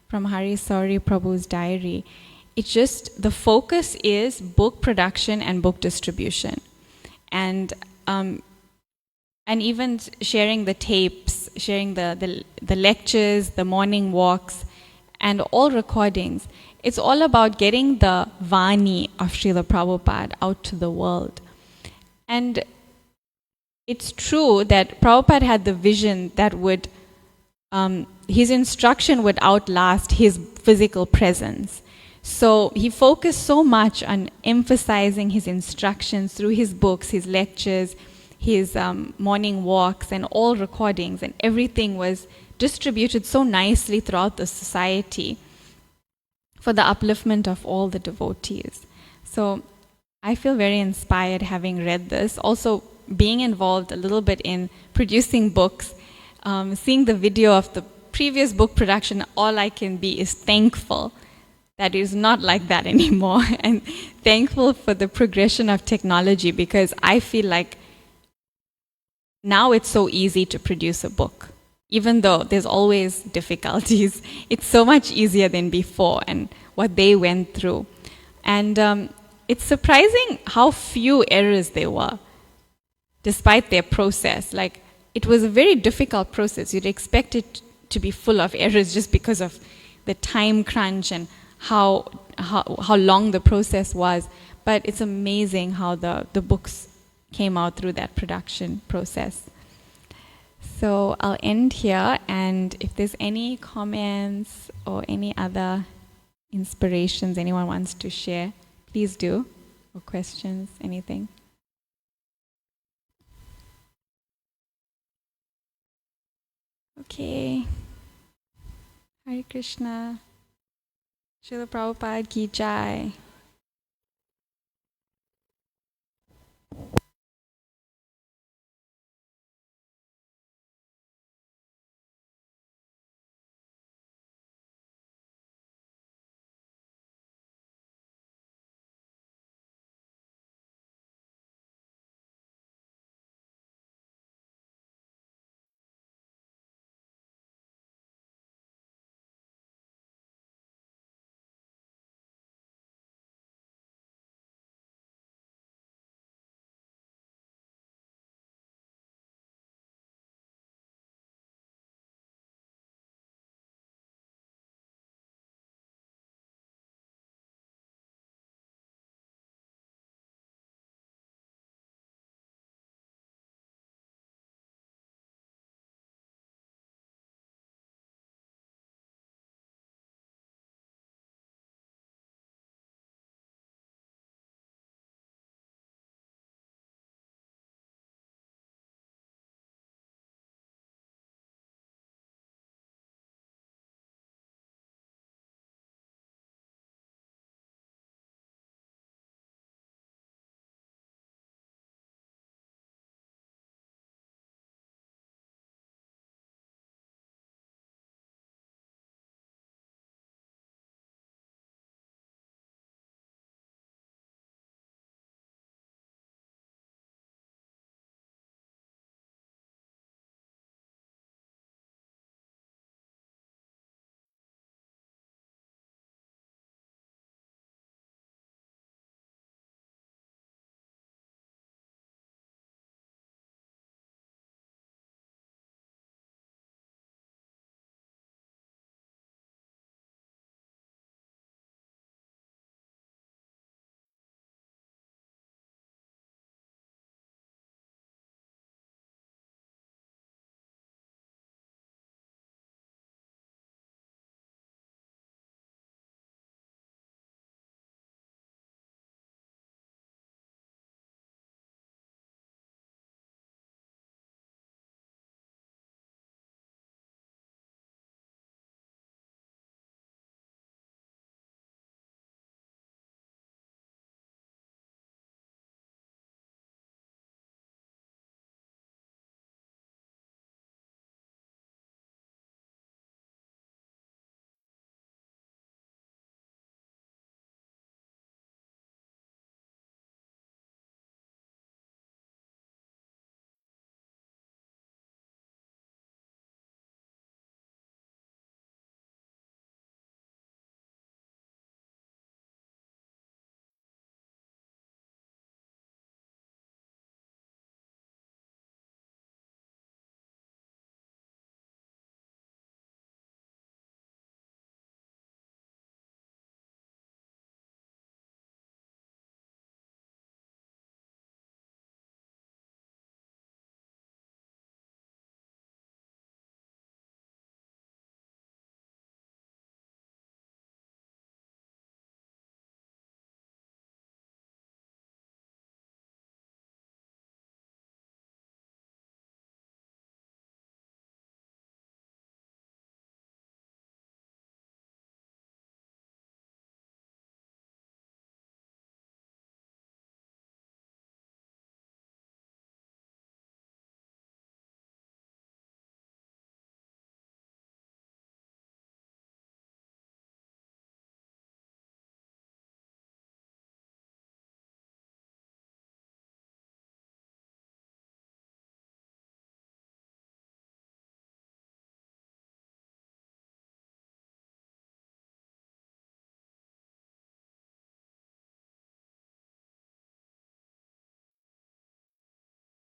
from Hari Sauri Prabhu's diary, it's just the focus is book production and book distribution. And even sharing the tapes, sharing the lectures, the morning walks, and all recordings. It's all about getting the Vani of Srila Prabhupada out to the world. And it's true that Prabhupada had the vision that his instruction would outlast his physical presence. So he focused so much on emphasizing his instructions through his books, his lectures, his morning walks, and all recordings, and everything was distributed so nicely throughout the society for the upliftment of all the devotees. So I feel very inspired having read this. Also, being involved a little bit in producing books, seeing the video of the previous book production, all I can be is thankful that it is not like that anymore, and thankful for the progression of technology, because I feel like now it's so easy to produce a book. Even though there's always difficulties, it's so much easier than before and what they went through. And it's surprising how few errors there were, despite their process. Like, it was a very difficult process. You'd expect it to be full of errors just because of the time crunch and how long the process was. But it's amazing how the books came out through that production process. So I'll end here, and if there's any comments or any other inspirations anyone wants to share, please do, or questions, anything. Okay. Hare Krishna. Srila Prabhupada ki jai.